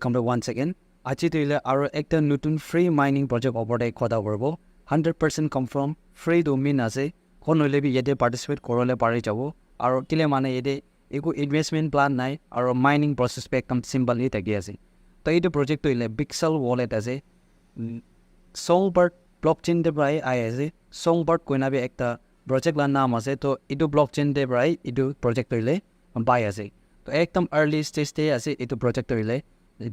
welcome to once again. আজি তোইলে আৰু একটা নতুন ফ্ৰী মাইনিং প্ৰজেক্ট ওপৰতে কথা কৰিব 100% কনফাৰ্ম ফ্ৰী ডোমেইন আছে কোন হলে বি ইয়াতে পাৰ্টিসিপেট কৰলে পাৰি যাব আৰু কিলে মানে ইয়াতে একো ইনভেষ্টমেন্ট প্লান নাই আৰু মাইনিং প্ৰসেস পে একদম সিম্পল হি থাকি আছে তো এইটো প্ৰজেক্ট তোইলে পিক্সেল ওয়ালেট আছে Songbird ব্লকচেইন দে প্ৰায় আই আছে Songbird কইনাবে একটা প্ৰজেক্ট লা নাম আছে তো এইটো ব্লকচেইন দে প্ৰায় এইটো প্ৰজেক্ট তোইলে বাই আছে তো একদম আৰ্লি স্টেজ তে আছে এইটো project তোইলে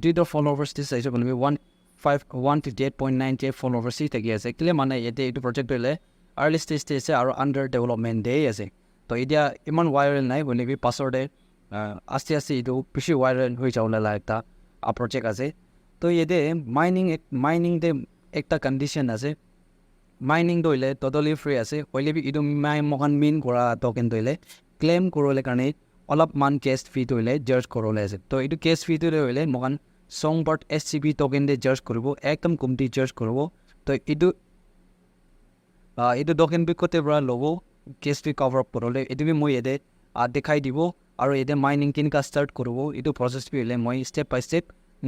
Twitter followers this is going to be 158.98 followers থাকি আছে কিলে মানে এতে এইটো প্ৰজেক্ট হলে early stage আছে আৰু under development day আছে তো এতিয়া ইমান ভাইৰাল নাই বলি বি পাছৰতে আস্তে আস্তে এইটো বেছি ভাইৰাল হৈ যাওলা একটা প্ৰজেক্ট আছে তো এতে মাইনিং দে একটা কন্ডিশন আছে মাইনিং দইলে টোটালি ফ্ৰী আছে হইলে বি ইটো মহান মিন কৰা টোকেন দইলে ক্লেম কৰলে কাৰণে অলপ মান কেছ ফি দইলে জাৰ্জ কৰলে আছে তো এইটো কেছ ফি দইলে হইলে মহান Songbird SCB token de জার্জ করব একদম কমটি জার্জ করব তো এইটো token বি কতে বড় লব কেস ফি কভার আপ করলে এটো বি মই এদে দেখাই দিব আর এদে মাইনিং কিনকা স্টার্ট করব এইটো প্রসেস বি হলে মই স্টেপ বাই স্টেপ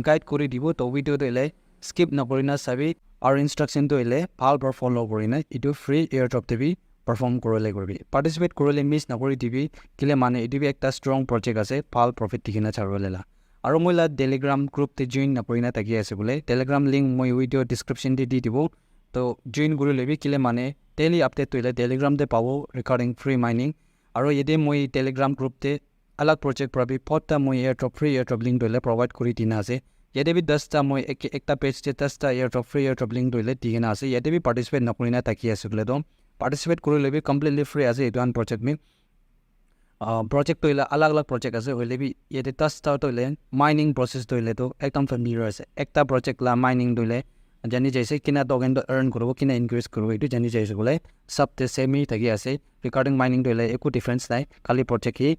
গাইড করে দিব তো ভিডিও দইলে স্কিপ নকৰি না চাবি আৰ ইনস্ট্ৰাকশন দইলে ভাল বৰ ফলো কৰি না এইটো ফ্ৰী এয়াৰড্ৰপ দেবি পাৰফৰ্ম কৰলে কৰবি পাৰ্টিসিপেট কৰলে মিস নকৰি দিবি কিলে মানে এটো বি একটা স্ট্ৰং প্ৰজেক্ট আছে ভাল প্ৰফিট দিকিনা ছাড়লেলা আৰু মই লা টেলিগ্ৰাম গ্ৰুপতে জয়েন নকৰিনা তাকি আছে বলে টেলিগ্ৰাম লিংক মই ভিডিও ডেসক্ৰিপশন দি দিব তো জয়েন কৰি লবি কিলে মানে ডেইলি আপডেট তইলে টেলিগ্ৰাম তে পাবো ৰেকৰ্ডিং ফ্ৰী মাইনিং আৰু এদে মই টেলিগ্ৰাম গ্ৰুপতে আলাগ প্ৰজেক্ট পাবি পটা মই এয়াৰড্ৰপ ফ্ৰী এয়াৰড্ৰপ লিংক দইলে প্ৰভাইড কৰি দিনা আছে এদে বি 10টা মই একটা পেজ তে 10টা এয়ারড্রপ ফ্ৰী এয়াৰড্ৰপ লিংক দইলে দিনা আছে এদে বি পাৰ্টিসিপেট নকৰিনা তাকি আছে বলে তো পাৰ্টিসিপেট কৰি লবি কমপ্লিটলি ফ্ৰী আছে এটো আন project me project to alag project ase hoile bi yete ta start hoile mining process to hoile to ekdam familiar ase ekta project la mining doile jani jaise kina token to earn korobo kina increase korobo etu jani jaise gole sab te same hi thaki ase regarding mining doile eku difference nai kali project hi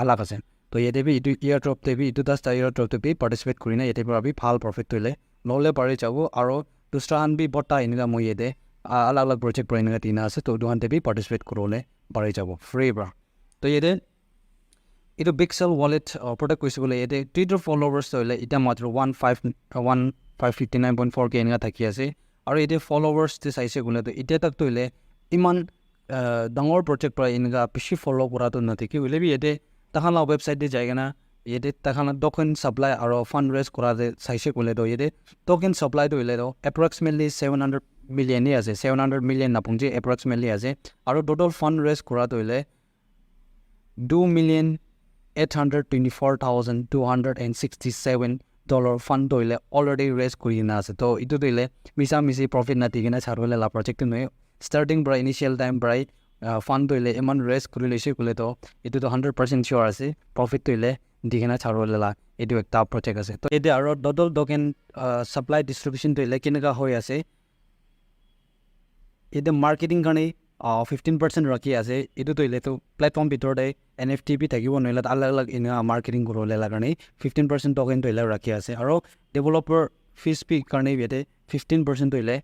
alag ase to yete bi etu airdrop te bi etu ta airdrop te bi participate korina yete par bi bhal profit toile nole pare jabo aro dusra han bi bota inila moi yete alag project pro inga tina ase to duhan te bi participate korole pare jabo free bra তো এইটো pixel wallet product কইছে বলে এতে Twitter followers হইলে এটা মাত্র 1559.4 কে এনেকা থাকি আছে আৰু এতে ফলোয়াৰ্স তে চাইছে গুলে তো এটা তাক হইলে ইমান ডাঙৰ প্ৰজেক্ট পৰা এনেকা বেছি ফলো কৰাটো নথকি হইলে বি এতে তাখানা ওয়েবসাইট দি যায়গা না এতে তাখানা টোকেন সাপ্লাই আৰু ফান্ড ৰেজ কৰা যে চাইছে গুলে তো এতে টোকেন সাপ্লাই তো হইলে তো অ্যাপ্রক্সিমেটলি 700 মিলিয়ন আছে 700 মিলিয়ন না পুঁজি অ্যাপ্রক্সিমেটলি আছে আৰু টোটাল ফান্ড ৰেজ কৰা তো হইলে $2,824,267 fund doile already raise kurina ase to itu doile misi profit na tigina charole la project no starting by initial time by fund doile eman raise kurile se kule to itu to 100% sure ase profit doile digina charole la etu ekta project ase to ede aro total token supply distribution doile kinega hoy ase ede marketing kane 15% rakhi ase etu toile to platform bitor dai NFT bi thakibo noila alag ina marketing korole lagane 15% token toile rakhi ase aro developer fees bi karne bete 15% toile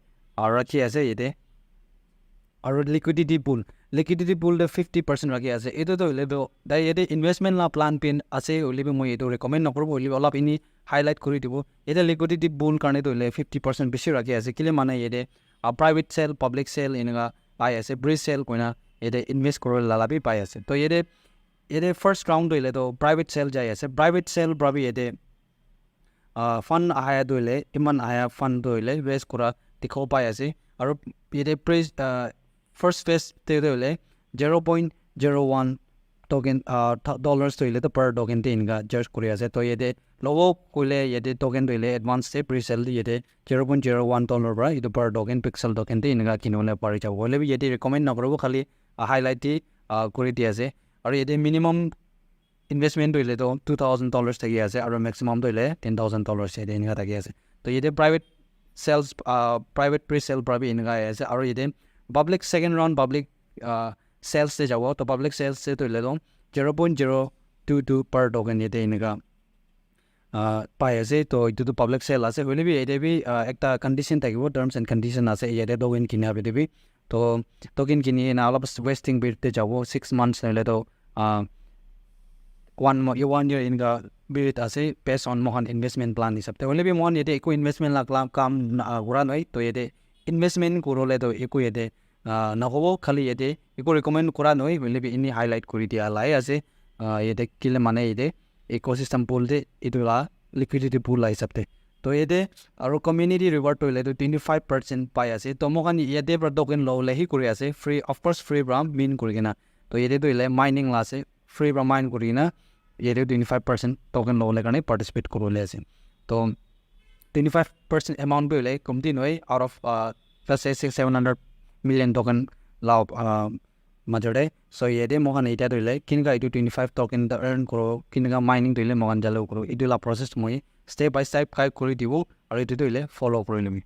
rakhi ase ete aro liquidity pool de 50% rakhi ase etu toile to dai ete investment la plan pin ase hoile bi moi etu recommend nokrobo hoile olap ini highlight kori dibo ete liquidity pool karne toile 50% beshi rakhi ase kile mane ete private sale public sale inga pai ase bridge sale koina ete invest korole lala bi pai ase to ete first round doile to private sale jai ase private sale brabi ete fund aya doile iman aya fund doile raise kora dikho pai ase aru ete price first phase te doile 0.01 token dollars doile to per token te inga charge kori ase to ete logo kole ete token doile advance te pre sale ete 0.01 dollar bra ito per token pixel token te inga kinole pari jabo hole bi ete recommend nakrobo khali highlight ti kori di ase আৰু এতে minimum investment হইলে তো $2,000 থাকি আছে আৰু maximum হইলে $10,000 এতে এনেকা থাকি আছে তো এতে private sales private pre sale পাবি এনেকা আছে আৰু এতে public second round public sales তে যাব তো পাবলিক সেলস তে হইলে তো 0.022 পার টোকেন এতে এনেকা পাই আছে তো এটো তো পাবলিক সেল আছে হইলে বি এতে বি একটা কন্ডিশন থাকিব টার্মস এন্ড কন্ডিশন আছে এতে টোকেন কিনা হবে তো টোকেন কিনি না অলপ ওয়েস্টিং বিটতে যাব 6 মান্থস হইলে তো 1 year in the period ase based on mohan investment plan hisab te hole bi mon yete eko investment la kam gura noi to yete investment korole to eko yete na hobo khali yete eko recommend kora noi hole bi ini highlight kori dia lai ase yete kile mane yete ecosystem pool de idula liquidity pool la hisab te to yete aro community reward to le to 25% pai ase to mohan yete pra token low le hi kori ase free of course free bram min kori gena to yete to ile mining la ase free bram mine kori na yete 25% token low le karne participate korole ase to 25% amount be le komti noi out of let's say 700 million token law majorde so yete mohan eta to le kinga itu 25 token the earn koro kinga mining to le mohan jalo koro itu la process moi step by step kai kori dibo aru itu to le follow kori lemi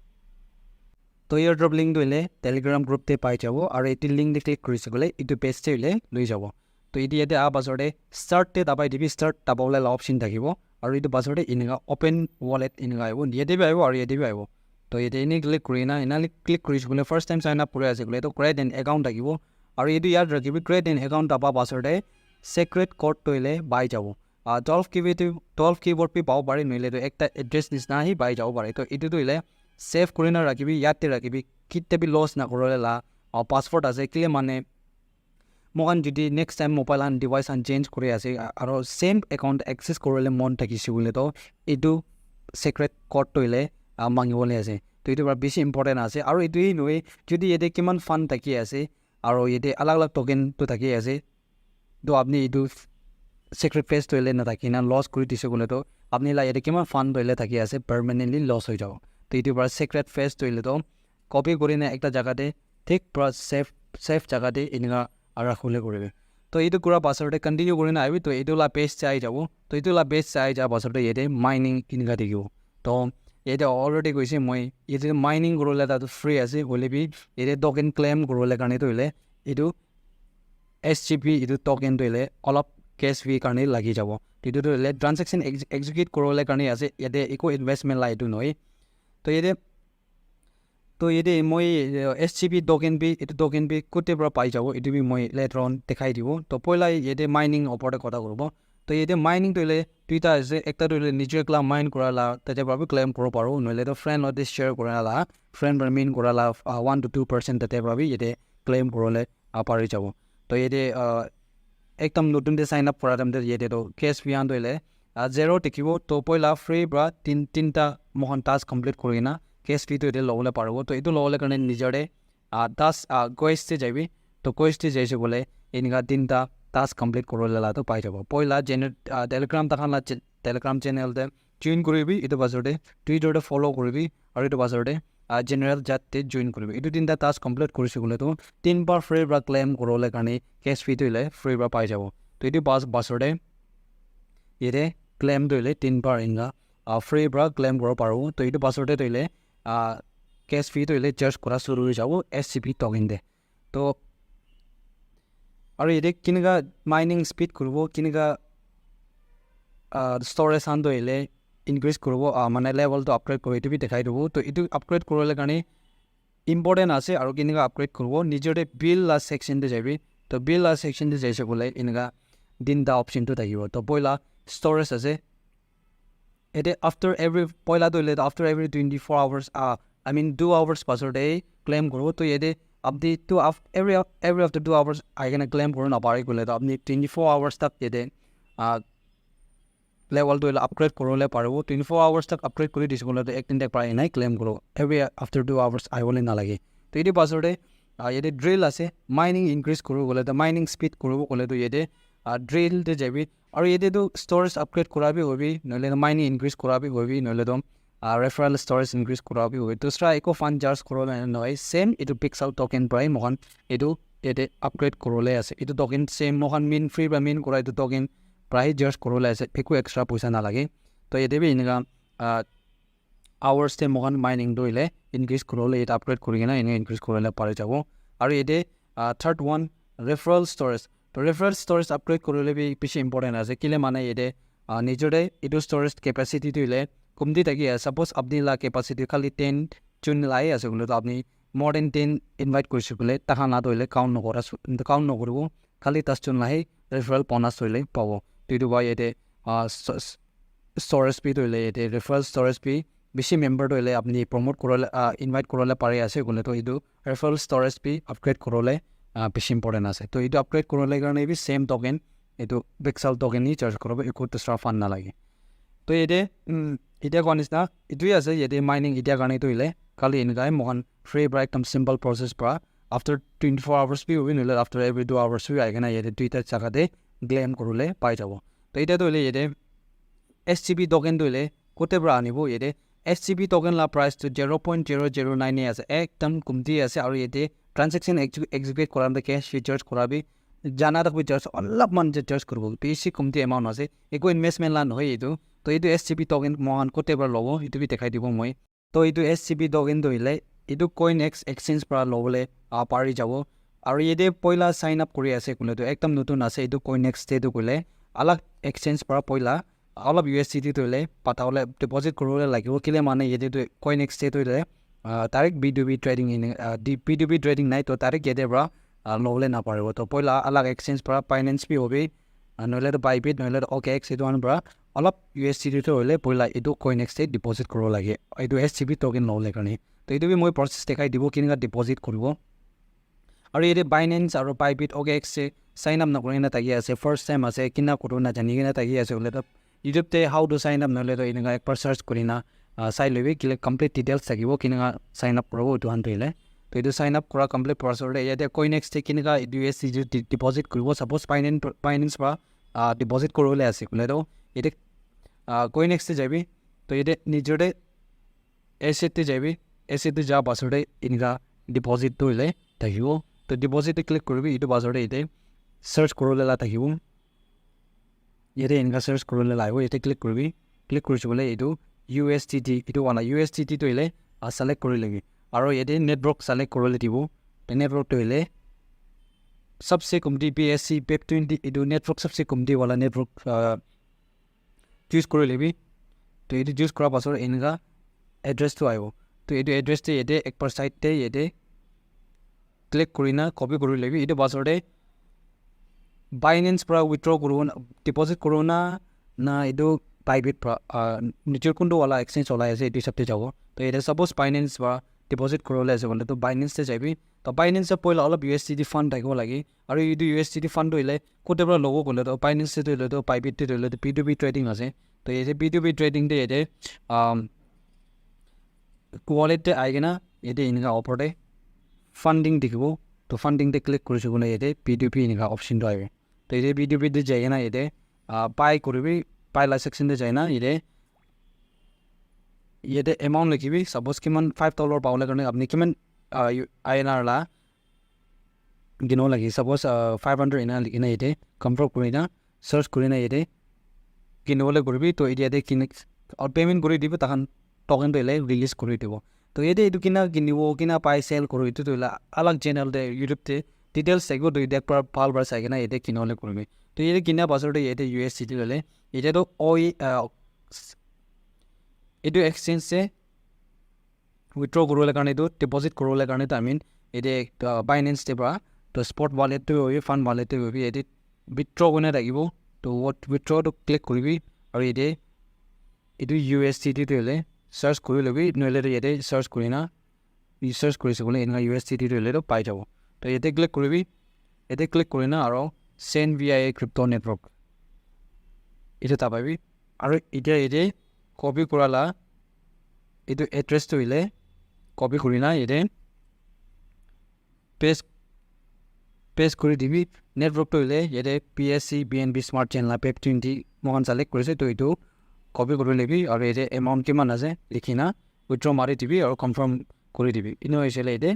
to airdrop link to le telegram group te pai jabo aru itu link de click kori sagole itu page te le loi jabo to itu yete a basorde start te dabai dibi start tabole la option thakibo aru itu basorde inga open wallet inga aibo yete bi aibo aru yete bi aibo to yete ini click kori na ina click kori sagole first time sign up kori ase gole to create an account thakibo aru itu yad rakhibi create an account taba basorde secret code to le bai jabo 12 keyboard pe pao pare noile to ekta address nisna hi bai jabo pare to itu to le save kori na rakhibi yatte rakhibi kitte bi loss na korole la password ase kile mane mohan jodi next time mobile and device and change kori ase aro same account access korole mon thakisi bole to itu secret code to le mangibole ase to itu beshi important ase aro itu hi noi jodi yete kiman fund thaki ase aro yete alag alag token to thaki ase to apni itu secret phase to le na thaki na loss kori dise gole to apni la yete kiman fund to le thaki ase permanently loss hoi jabo to itu bar secret phase to le to copy kori na ekta jaga te thik pra safe jaga te inga ara khule koribe to itu kura password continue kori na aibi to itu la page chai jabo to itu la page chai ja password yete mining inga dikibo to yete already koise moi yete mining korole ta free ase hole bi yete token claim korole karne to ile itu SGP itu token to ile olop cash fee karne lagi jabo itu to ile transaction execute korole karne ase yete eko investment la itu noi to yete moi SGP token bi itu token bi kote pra pai jabo itu bi moi later on dekhai dibo to poila yete mining opor kotha korbo to yete mining to ile tuita ase ekta to ile nije kla mine kora la tate pra bi claim koro paro noile to friend or this share kora la friend per min kora la 1 to 2% tate pra bi yete claim korole apari jabo to yete ekdam notun de sign up kora dam de yete to cash fee an to ile 0 tikhibo to poila free bra tinta mohan task complete korina cash fee to ite lole parbo to itu lole karne nijore 10 quest te jaibi to quest te jaise gole inga tinta task complete korole la to pai jabo poila telegram takhan la telegram channel te join koribi itu basorde twitter te follow koribi aru itu basorde general chat te join koribi itu tinta task complete korise gole to 3 bar free bra claim korole karne cash fee to ile free bra pai jabo to itu basorde yete claim to ile 3 bar inga free bra claim koro paru to itu basorde to ile cash fee to ile charge kora shuru hoi jabo SCP token de to aru yete kiniga mining speed korbo kiniga storage an to ile increase korbo mane level to upgrade kori to bi dekhai dobo to itu upgrade korole karne important ase aru kiniga upgrade korbo nijore bill la section de jaibi to bill la section de jaise gole inga din da option to thakibo to poila storage ase ete after every poila to ile after every 24 hours I mean 2 hours per day claim koro to yete apni every after 2 hours I can claim koro na pare gole to apni 24 hours tak yete level to upgrade korole parbo 24 hours tak upgrade kori dis gole to ektin tek pare nai claim koro every after 2 hours I will na lage to iti pasode yete drill ase mining increase koro gole to mining speed koro gole to yete drill te jabi aru yete to storage upgrade korabi hobi noile mining increase korabi hobi noile to referral storage increase korabi hobi dusra eco fund jars korole noi same itu pixel token prai mohan itu yete upgrade korole ase itu token same mohan min free ba min korai itu token prai jars korole ase eco extra paisa na lage to yete bi inga hours te mohan mining doile increase korole it upgrade korigena increase korole pare jabo aru yete third one referral storage to referral storage upgrade korole bi bishi important ase kile mane yete nijore itu storage capacity to ile kumdi taki suppose apni la capacity khali 10 chun lai ase gole to apni more than 10 invite korisi gole takhana to ile count no koribo khali 10 chun lai referral bonus hoile pabo তো এইটো বা ইয়াতে storage ফি ধৰিলে ইয়াতে referral storage ফি বেছি member ধৰিলে আপুনি promote কৰিলে ইনভাইট কৰিলে পাৰি আছে গ'লে তো এইটো ৰেফাৰেল ষ্ট'ৰেজ ফি আপগ্ৰেড কৰিলে বেছি ইম্পৰ্টেণ্ট আছে তো এইটো আপগ্ৰেড কৰিলে কাৰণে এই ছেম টকেন এইটো বেক্সাল টকেন নি চাৰ্জ কৰিব একো এক্সট্ৰা ফাণ্ড নালাগে তো এতিয়া কোৱা নিচিনা এইটোৱে আছে ইয়াতে মাইনিং এতিয়া কাৰণে এইটো আহিলে খালি এনেকুৱাই মহান ফ্ৰী পৰা একদম চিম্পল প্ৰচেছ পৰা আফটাৰ 24 আৱাৰ্ছ বি উইন হ'লে আফটাৰ এভৰি 2 আৱাৰ্ছ বি আহি কিনে ইয়াতে দুইটা জাগাতে ক্লেইম কৰিলে পাই যাব তো এতিয়াতো হ'লে ইয়াতে SGB টকেনটো হ'লে ক'তে পৰা আনিব ইয়াতে SGB টকেন লা প্ৰাইচটো 0.009 আছে একদম কমতি আছে আৰু ইয়াতে ট্ৰানজেকশ্যন এক্সিকিউট কৰাতে কেছ ফিচাৰ্ছ কৰাবি জানা তাক ফিচাৰ্ছ অলপমান যে চাৰ্জ কৰিব বেছি কমতি এমাউণ্ট আছে একো ইনভেষ্টমেণ্ট লা নহয় এইটো তো এইটো SGB টকেন মহান ক'তে পৰা ল'ব এইটো বি দেখাই দিব মই তো এইটো SGB টকেনটো হ'লে এইটো CoinEx এক্সচেঞ্জ পৰা ল'বলৈ পাৰি যাব আৰু ইয়াতে পইলা চাইন আপ কৰি আছে কোনেতো একদম নতুন আছে এইটো CoinEx ষ্টেটো ক'লে আলাগ এক্সচেঞ্জ পৰা পইলা অলপ USDT ধৰিলে পাঠাবলৈ ডিপজিট কৰিবলৈ লাগিব কেলৈ মানে ইয়াতে CoinEx ষ্টেট হ'লে direct B2B trading B2B trading নাই তো ডাইৰেক্ট ইয়াতে পৰা ল'বলৈ নাপাৰিব তো পইলা আলাগ এক্সচেঞ্জ পৰা ফাইনেন্স বি হ'বি নহ'লে বাইবিট নহ'লে OKX এইটো আনৰ পৰা অলপ USDT হ'লে পইলা এইটো CoinEx ষ্টেট ডিপজিট কৰিব লাগে এইটো SGB টকেন ল'বলৈ কাৰণে তো এইটো মই প্ৰচেছ দেখাই দিব কেনেকৈ ডিপজিট কৰিব আৰু ইয়াতে বাইনেন্স আৰু বাইবিট OKX চাইন আপ নকৰি কিনে থাকি আছে ফাৰ্ষ্ট টাইম আছে কিনা কৰোঁ নাজানি কিনে থাকি আছে বোলে তো ইউটিউবতে হাউ টু চাইন আপ নহ'লে তো এনেকুৱা একবাৰ চাৰ্চ কৰি না চাই ল'বি কেলৈ কমপ্লিট ডিটেইলছ থাকিব কেনেকুৱা চাইন আপ কৰিব এইটো আনটোলে তো এইটো চাইন আপ কৰা কমপ্লিট প্ৰচেছতে ইয়াতে CoinEx কেনেকুৱা USDT ডিপজিট কৰিব চাপ'জ ফাইনেন্স পৰা ডিপজিট কৰিবলৈ আছে বোলে তো ইয়াতে CoinEx যাবি তো ইয়াতে নিজতে এছেটতে যাবি এছেটতে যোৱাৰ পাছতে এনেকুৱা ডিপজিটটো হ'লে থাকিব তো ডিপজিটে ক্লিক কৰিবি এইটো পাছতে ইয়াতে চাৰ্চ কৰিবলৈ থাকিব ইয়াতে এনেকুৱা চাৰ্চ কৰিবলৈ লাগিব ইয়াতে ক্লিক কৰিবি ক্লিক কৰিছোঁ বোলে এইটো USDT এইটো ওৱান USDTটো হ'লে ছিলেক্ট কৰি ল'বি আৰু ইয়াতে নেটৱৰ্ক ছিলেক্ট কৰিবলৈ দিব নেটৱৰ্কটো হ'লে সবচে কমতি BSC PEP20 এইটো নেটৱৰ্ক সবচে কমতি वाला নেটৱৰ্ক চুজ কৰি ল'বি তো এইটো চুজ কৰাৰ পাছত এনেকুৱা এড্ৰেছটো আহিব তো এইটো এড্ৰেছটো ইয়াতে একবাৰ চাইডতে ইয়াতে ক্লিক কৰি না কপি কৰি ল'বি এইটো পাছতে বাইনেন্স পৰা উইথড্ৰ কৰোঁ ডিপজিট কৰোঁ না এইটো প্ৰাইভেট পৰা নিজৰ কোনটো वाला এক্সচেঞ্জ চলাই আছে এইটো হিচাপতে যাব তো এতিয়া ছাপ'জ বাইনেন্স পৰা ডিপজিট কৰিবলৈ আছে বোলে তো বাইনেন্সতে যাবি তো বাইনেন্সত পইলা অলপ USDT ফাণ্ড থাকিব লাগে আৰু এইটো USDT ফাণ্ডটো হ'লে ক'তে পৰা ল'ব গ'লে তো বাইনেন্সতে ধৰিলে তো প্ৰাইভেটতে ধৰিলে তো B2B ট্ৰেডিং আছে তো ইয়াতে B2B ট্ৰেডিংতে ইয়াতে ৱালেটতে আহি কিনে ইয়াতে এনেকুৱা ওপৰতে ফাণ্ডিং দেখিব তো ফাণ্ডিংতে ক্লিক কৰিছোঁ বোলে ইয়াতে B2B এনেকুৱা অপশ্যনটো আহিব তো ইয়াতে B2Bতে যাই কিনে ইয়াতে পাই কৰিবি পাইলা ছেকশ্যনতে যায় না ইয়াতে এমাউণ্ট লিখিবি ছাপ'জ কিমান $5 পাবলৈ কাৰণে আপুনি কিমান INR লা কিনিব লাগে ছাপ'জ 500 INR লিখি না ইয়াতে কনফাৰ্ম কৰি না চাৰ্চ কৰি না ইয়াতে কিনিবলৈ কৰিবি তো ইয়াতে কিনি আৰু পে'মেণ্ট কৰি দিব তাখন টকেনটো হ'লে ৰিলিজ কৰি দিব তো ইয়াতে এইটো কিনা পাই চেল কৰোঁ এইটোতো হ'লে আলাগ চেনেলতে ইউটিউবতে ডিটেইলছ থাকিব তো এতিয়া পৰা ভালবাৰ চাই কিনে ইয়াতে কিনিবলৈ কৰিবি তো ইয়াতে কিনাৰ পাছতে ইয়াতে USDT হ'লে এতিয়াতো এইটো এক্সচেঞ্জে উইথড্ৰ কৰিবলৈ কাৰণে এইটো ডিপজিট কৰিবলৈ কাৰণে তো এতিয়া বাইনেন্সতে পৰা তো স্পট ৱালেটটো হ'বি ফাণ্ড ৱালেটটো হ'বি ইয়াতে উইথড্ৰ কৰি থাকিব তো উইথড্ৰটো ক্লিক কৰিবি আৰু ইয়াতে এইটো USDTটো হ'লে চাৰ্চ কৰি ল'বি নহ'লে ইয়াতে চাৰ্চ কৰি না চাৰ্চ কৰিছে বোলে এনেকুৱা USDTটো হ'লেতো পাই যাব তো ইয়াতে ক্লিক কৰিবি ইয়াতে ক্লিক কৰি না আৰু চেণ্ড via ক্ৰিপ্ট' নেটৱৰ্ক এইটো পাবি আৰু এতিয়া ইয়াতে কপি কৰালা এইটো এড্ৰেছটো হ'লে কপি কৰি না ইয়াতে পেষ্ট কৰি দিবি নেটৱৰ্কটো হ'লে ইয়াতে PSC BNB smart chain PEP20 মই ছিলেক্ট কৰিছে তো এইটো কপি কৰি ল'বি আৰু ইয়াতে এমাউণ্ট কিমান আছে লিখি না উইথড্ৰ মাৰি দিবি আৰু কনফাৰ্ম কৰি দিবি ইনো হৈছিলে ইয়াতে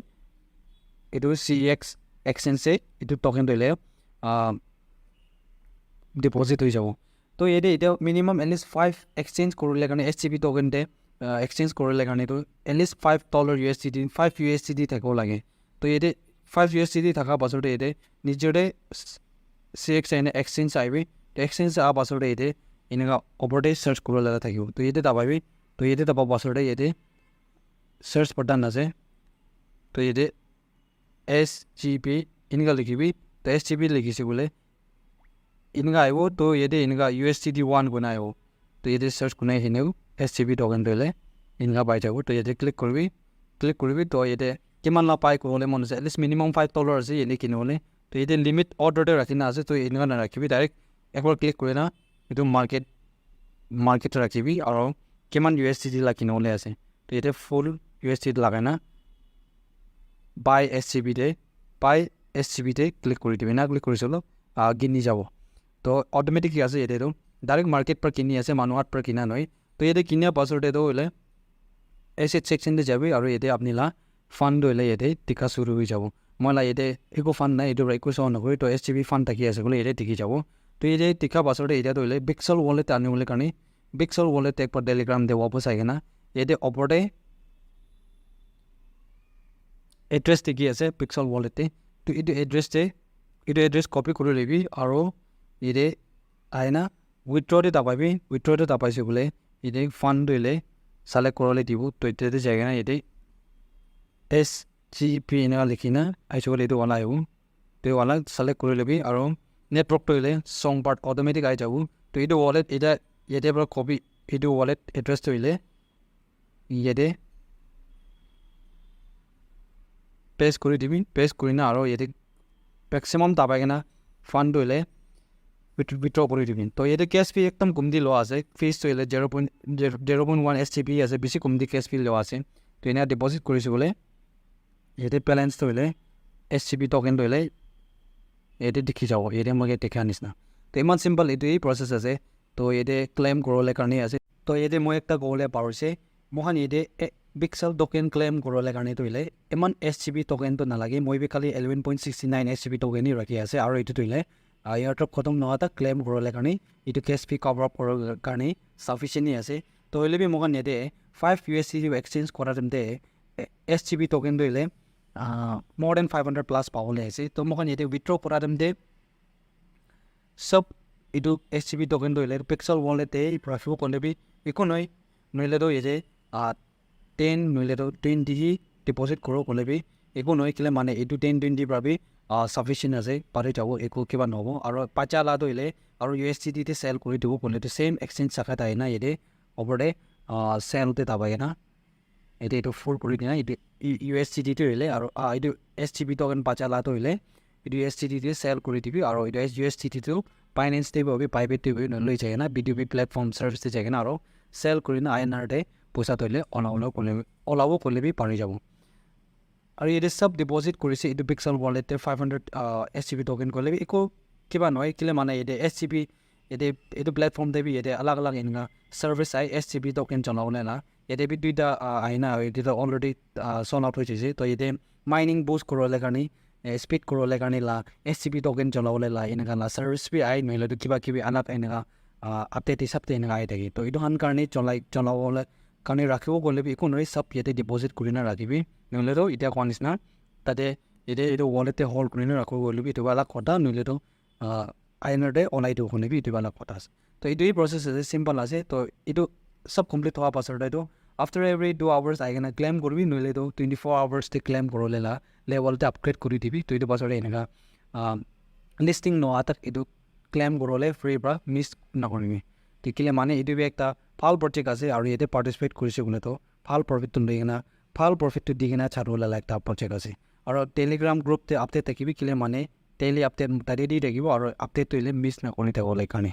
এইটো CEX এক্সচেঞ্জে এইটো টকেনটো হ'লে ডিপজিট হৈ যাব তো এতিয়া মিনিমাম এটলিষ্ট 5 এক্সচেঞ্জ কৰিলে কাৰণে SGB টকেনতে এক্সচেঞ্জ কৰিলে কাৰণে এইটো এটলিষ্ট $5 USDT 5 USDT থাকিব লাগে তো ইয়াতে 5 USDT থকাৰ পাছতে ইয়াতে নিজৰে CEX এক্সচেঞ্জ আহিবি তো এক্সচেঞ্জ অহাৰ পাছতে ইয়াতে এনেকুৱা ওপৰতে চাৰ্চ কৰিব লগা থাকিব তো ইয়াতে পাবি তো ইয়াতে পাব পাছতে ইয়াতে চাৰ্চ বাটন আছে তো ইয়াতে SGB এনেকুৱা লিখিবি তো SGB লিখিছে বোলে এনেকুৱা আহিব তো ইয়াতে এনেকুৱা USDT1 কোনে আহিব তো ইয়াতে চাৰ্চ কোনে আহিনেও SCB টকেন দিলে এনেকুৱা পাই যাব তো ইয়াতে ক্লিক কৰিবি তো ইয়াতে কিমান লা পাই ক'বলৈ মন আছে এটলিষ্ট মিনিমাম $5 আছে এনে কিনিবলৈ তো ইয়াতে লিমিট অৰ্ডাৰতে ৰাখি না আছে তো এনেকুৱা নাৰাখিবি ডাইৰেক্ট একবাৰ ক্লিক কৰি না এইটো মাৰ্কেট ৰাখিবি আৰু কিমান USDT লা কিনিবলৈ আছে তো ইয়াতে ফুল USDT লাগাই না বাই SCB তে ক্লিক কৰি দিবি না ক্লিক কৰিছিলোঁ কিনি যাব তো অট'মেটিক কি আছে ইয়াতে ডাইৰেক্ট মাৰ্কেট পৰা কিনি আছে মানুহৰ পৰা কিনা নহয় তো ইয়াতে কিনাৰ পাছতে হ'লে এছেট ছেকশ্যনতে যাবি আৰু ইয়াতে আপুনি লা ফাণ্ড হ'লে ইয়াতে টিকা চুৰু হৈ যাব মই লা ইয়াতে একো ফাণ্ড নাই এইটো একো চাওঁ নকৰি তো SCB ফাণ্ড থাকি আছে বোলে ইয়াতে টিকি যাব তো ইয়াতে টিকা পাছতে এতিয়া হ'লে বিক্সেল ৱালেট আনিবলৈ কাৰণে বিক্সেল ৱালেট একবাৰ টেলিগ্ৰাম দে ৱাপছ আহি না ইয়াতে ওপৰতে এড্ৰেছ টিকি আছে পিক্সেল ৱালেটে তো এইটো এড্ৰেছ কপি কৰি ল'বি আৰু ইয়াতে আহে না উইথড্ৰতে তাপাইছে বোলে ইয়াতে ফাণ্ড দিলে চালেক্ট কৰালে দিব তো এতিয়া যায়গৈ না ইয়াতে SGP এনেকুৱা লিখি না আহিছে বোলে এইটো ৱালা আহিব তো ৱালা চালেক্ট কৰি ল'বি আৰু নেটৱৰ্কটো হ'লে চং পাৰ্ট অট'মেটিক আহি যাব তো এইটো ৱালেট ইয়াতে পৰা কপি এইটো ৱালেট এড্ৰেছটো হ'লে ইয়াতে পেষ্ট কৰি দিবি পেষ্ট কৰি না আৰু ইয়াতে মেক্সিমাম তাপাই কিনা ফাণ্ডটো হ'লে উইথড্ৰ কৰি দিবি তো ইয়াতে কেছ ফি একদম কম দি লোৱা আছে ফিজটো হ'লে 0.1 SGP আছে বেছি কম দি কেছ ফি লোৱা আছে তো এনেকৈ ডিপজিট কৰিছোঁ বোলে ইয়াতে বেলেঞ্চটো হ'লে SCB টকেনটো হ'লে ইয়াতে দেখি যাব ইয়াতে মই দেখা নিচিনা তো ইমান চিম্পল এইটোৱেই প্ৰচেছ আছে তো ইয়াতে ক্লেইম কৰিবলৈ কাৰণে আছে তো ইয়াতে মই একটা ক'বলৈ পাহৰিছে মহান ইয়াতে বিক্সেল টকেন ক্লেইম কৰিবলৈ কাৰণে হ'লে ইমান SCB টকেনটো নালাগে মই খালি 11.69 SCB টকেনেই ৰাখি আছে আৰু এইটো হ'লে ইয়াৰটো খতম নোহোৱা ক্লেইম কৰিবলৈ কাৰণে এইটো কেছ ফি কভাৰ আপ কৰাৰ কাৰণে চাফিচিয়েণ্টেই আছে তো হ'লে বি মোক ইয়াতে 5 USDT এক্সচেঞ্জ কৰাৰ টাইমতে SCB টকেনটো হ'লে more than 500 প্লাছ পাবলৈ আছে তো মোক ইয়াতে উইথড্ৰ কৰাৰ টাইমতে চব এইটো SCB টকেনটো হ'লে পিক্সেল ৱালেটে ৰাখিব ক'লেবি একো নহয় নহ'লেতো ইয়াতে 10 নহ'লেতো 20 ডিপজিট কৰোঁ ক'লেবি একো নহয় কেলে মানে এইটো 10-20 পাবি চাফিচিয়েণ্ট আছে পাৰি যাব একো কিবা নহ'ব আৰু পাঁচা লাটো হ'লে আৰু USDT চেল কৰি দিব ক'লেতো ছেইম এক্সচেঞ্জ শাখাত আহে না ইয়াতে ওপৰতে চেলতে তাবাই না এতিয়া এইটো ফুল কৰি দিয়া এইটো USDT হ'লে আৰু এইটো SCB টকেন পাঁচা লাটো হ'লে এইটো USDT চেল কৰি দিবি আৰু এইটো USDTটো ফাইনেন্সতে পাবি প্ৰাইভেটতে লৈ যায় না B2B প্লেটফৰ্ম ছাৰ্ভিচতে যায় না আৰু চেল কৰি না INRতে পইচা থ'লে ওলাব ক'লেবি পাৰি যাব আৰু ইয়াতে চব ডিপজিট কৰিছে এইটো পিক্সেল ৱালেটে 500 SCB টকেন ক'লেবি একো কিবা নহয় কেলে মানে ইয়াতে SCB ইয়াতে এইটো প্লেটফৰ্মতে বি ইয়াতে আলাগ এনেকুৱা ছাৰ্ভিচ আহি SCB টকেন জনাবলৈ না ইয়াতে বি দুইটা আহি না এইটো অলৰেডি চন আউট হৈ গৈছে তো ইয়াতে মাইনিং বুষ্ট কৰিবলৈ কাৰণে স্পীড কৰিবলৈ কাৰণে লা SCB টকেন জনাবলৈ লা এনেকুৱা লা ছাৰ্ভিচ বি আহি নহ'লেতো কিবা কিবি আনাত এনেকুৱা আপডেট হিচাপতে এনেকুৱা আহি থাকে তো এইটো কাৰণে জনাবলৈ কাৰণে ৰাখিব গ'লেবি একো নহয় চব ইয়াতে ডিপজিট কৰি না ৰাখিবি নহ'লেতো এতিয়া কোৱা নিচিনা তাতে এতিয়া এইটো ৱালেটে হল্ড কৰি না ৰাখিব গ'লেবি এইটো অলপ কথা নহ'লেতো INRতে ওলাই দিব শুনিবি এইটো অলপ কথা আছে তো এইটোৱেই প্ৰচেছ আছে চিম্পল আছে তো এইটো চব কমপ্লিট হোৱাৰ পাছত এইটো আফটাৰ এভৰি 2 আৱাৰ্ছ আহি কিনে ক্লেইম কৰিবি নহ'লেতো 24 আৱাৰ্ছতে ক্লেইম কৰিবলৈ লেভেলতে আপগ্ৰেড কৰি দিবি তো এইটো পাছতে এনেকুৱা লিষ্টিং নোহোৱা তাক এইটো ক্লেইম কৰিবলৈ ফ্ৰীৰ পৰা মিছ নকৰিবি দেখিলে মানে এইটো একটা ভাল প্ৰজেক্ট আছে আৰু ইয়াতে পাৰ্টিচিপেট কৰিছে কোনেতো ভাল প্ৰফিটটো দি কিনে ভাল প্ৰফিটটো দি কিনে চাবলৈ একটা প্ৰজেক্ট আছে আৰু টেলিগ্ৰাম গ্ৰুপতে আপডেট থাকিবি কেলে মানে ডেইলি আপডেট তাতে দি থাকিব আৰু আপডেটটো হ'লে মিছ নকৰি থাকিবলৈ কাৰণে